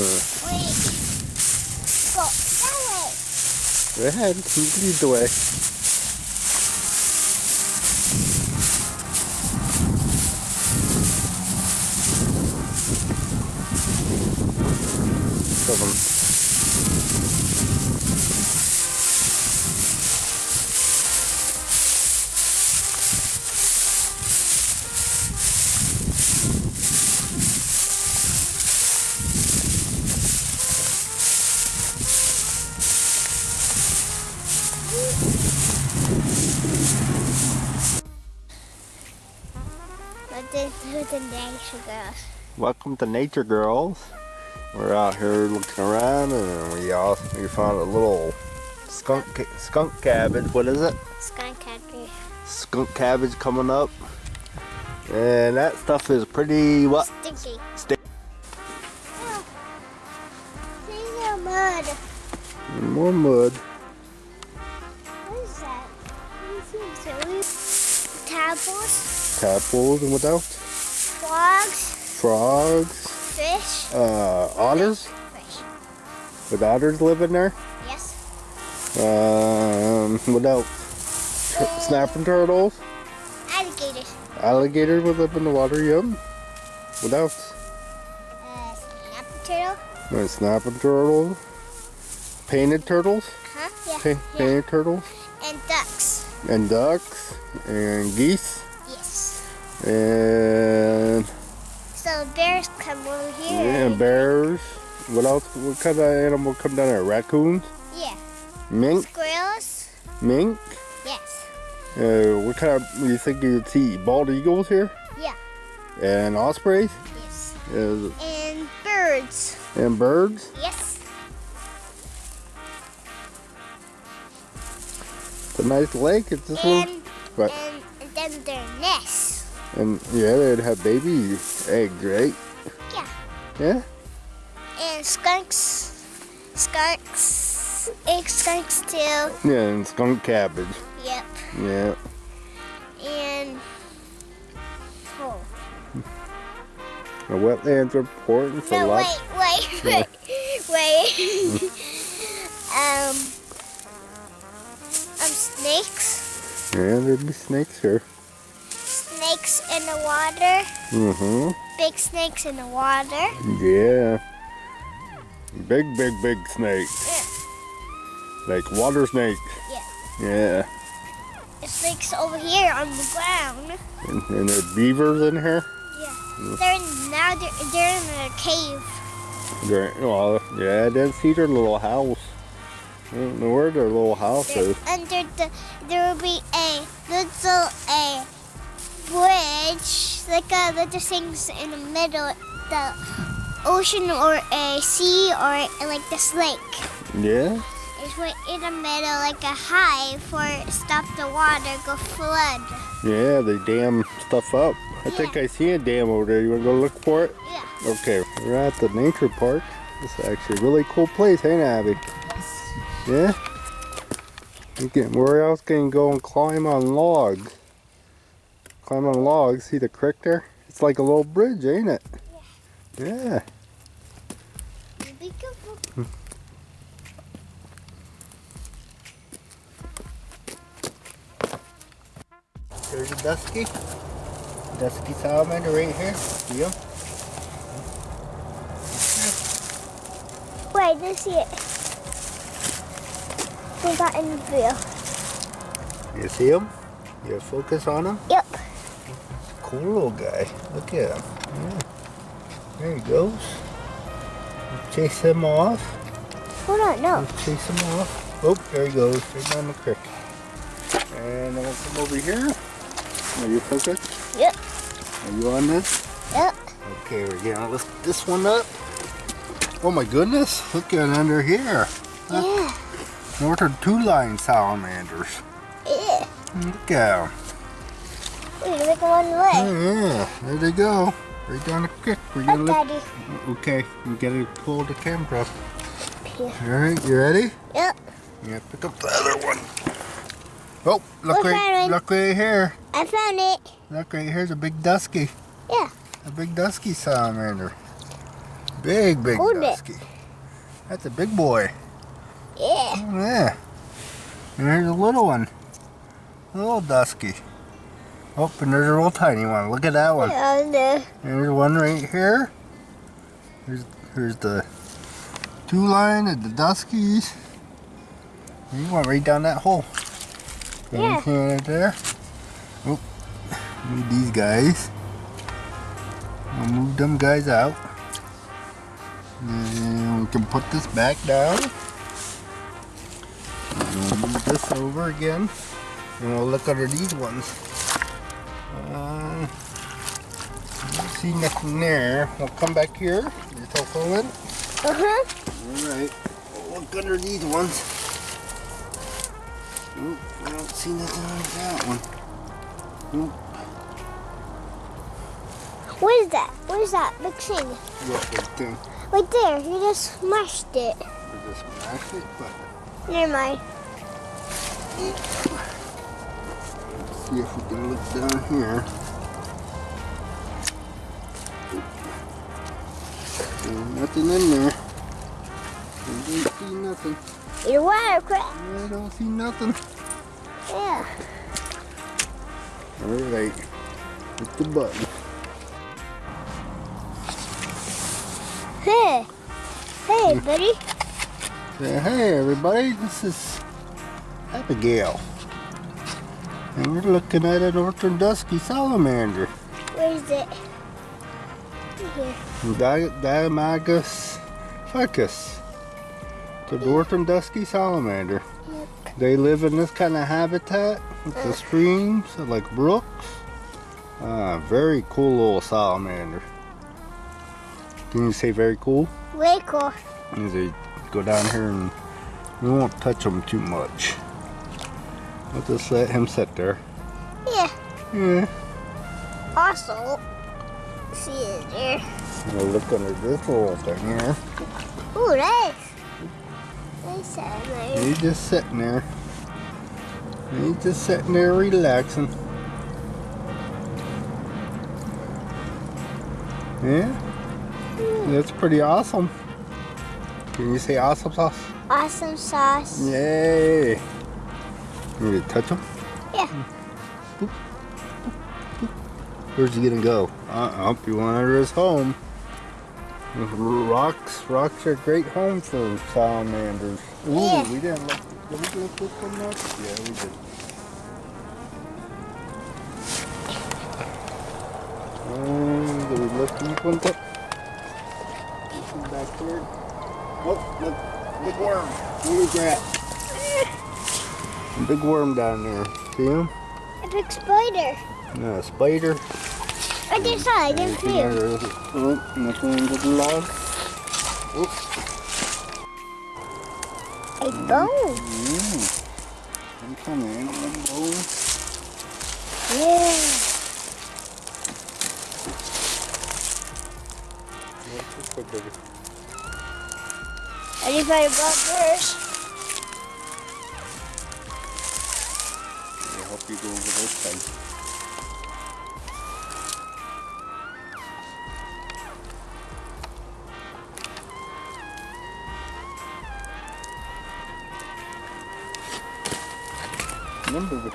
Wait. Go that way. Go ahead. You can lead the way. Come on. Who's the nature girls? Welcome to Nature Girls. We're out here looking around, and we found a little skunk cabbage. What is it? Skunk cabbage. Skunk cabbage coming up, and that stuff is pretty what? Stinky. Stinky. Oh. See the mud. More mud. What is that? What is it? Tadpoles. Tadpoles and what else? Frogs. Frogs. Fish. Otters. Fish. Would otters live in there? Yes. What else? Snapping turtles. Alligators. Alligators would live in the water. Yep. What else? Snapping turtle. Snapping turtles. Painted turtles. Huh? Yeah. Painted turtles. And ducks. And ducks. And geese. Yes. And So bears come over here. yeah, and bears. What else? What kind of animal come down there? Raccoons? Yeah. Mink? Squirrels. Mink? Yes. What kind of, you think you'd see bald eagles here? Yeah. And ospreys? Yes. And birds. And birds? Yes. It's a nice lake. It's this one. Right. And then their nests. And yeah, they'd have baby eggs, right? Yeah. Yeah? And skunks. Skunks too. Yeah, and skunk cabbage. Yep. Yeah. And The wetlands are important for lots. Wait. Snakes. Yeah, there'd be snakes here. Snakes in the water. Mm-hmm. Big snakes in the water. Yeah. Big snakes. Yeah. Like water snakes. Yeah. Yeah. The snakes over here on the ground. And there are beavers in here? Yeah. They're in a cave. Well, yeah, I didn't see their little house. I don't know where their little house is. There will be a little bridge, like a little things in the middle, the ocean or a sea or like this lake. Yeah? It's right in the middle, like a hive for stop the water go flood. Yeah, they dam stuff up. I think I see a dam over there. You want to go look for it? Yeah. Okay, we're at the nature park. This is actually a really cool place, ain't it, Abby? Yeah? Where else can you go and climb on logs? Climb on logs. See the creek there? It's like a little bridge, ain't it? Yeah. Be careful. There's a dusky salamander right here. See him? Wait, let's see it. We got in the view. You see him? You focus on him? Yep. Cool little guy. Look at him. Yeah. There he goes. Chase him off. Hold on, no. Chase him off. Oh, there he goes. Right down the creek. And then we'll come over here. Are you focused? Yep. Are you on this? Yep. Okay, we're gonna lift this one up. Oh my goodness, look at under here. Yeah. Northern two-line salamanders. Yeah. Look at them. We're gonna make one way. Oh, yeah, there they go. Right down the creek. We're gonna Look, look. Daddy. Okay, we gotta pull the camera up. Yeah. Alright, you ready? Yep. Yeah, pick up the other one. Oh, look Look, Aaron. look right here. I found it. Look right here's a big dusky. Yeah. A big dusky salamander. Big Hold it. dusky. That's a big boy. Yeah. Oh, yeah. And there's a little one. A little dusky. Oh, and there's a real tiny one. Look at that one. Yeah, There's one right here. Here's the 2 line of the duskies. And you went right down that hole. Yeah. You can right there. Oh, move these guys. I'll move them guys out. And we can put this back down. And we'll move this over again. And we'll look under these ones. Don't see nothing there. We'll come back here. Your cell phone in? Alright. We'll look under these ones. Oop, I don't see nothing on that one. Oop. What is that? What is that big thing? What big thing? Right there. You just smashed it. We just smashed it, but Never mind. let's see if we can look down here. There's nothing in there. I don't see nothing. Your water crap. I don't see nothing. Yeah. Alright. Hit the button. Hey. Hey, buddy. Say, hey everybody, this is Abigail. And we're looking at a northern dusky salamander. Where is it? Here. Diamagus ficus. The northern dusky salamander. Look. They live in this kind of habitat with the streams, like brooks. Very cool little salamander. Can you say very cool? Way cool. As they go down here and we won't touch them too much. We'll just let him sit there. Yeah. Yeah. Also, see it there. We'll look under this little thing here. Ooh, nice. Nice salamander. He's just sitting there. He's just sitting there relaxing. Yeah? That's pretty awesome. Can you say awesome sauce? Awesome sauce. Yay! You need to touch him? Yeah. Where's he gonna go? Up, you went under his home. Rocks are a great home for salamanders. Ooh, Yeah. we didn't look. Did we look this one up? Yeah, we did. Did we look these ones up? This one back here. Oh, look, big worm. What is that? A big worm down there. See him? A big spider. No, a spider. I just saw it. I didn't see it. Oh, nothing under the log. Oh. A bone. I'm coming in. Oh. Yeah. I just find a blood first. I hope you go over this side. Remember,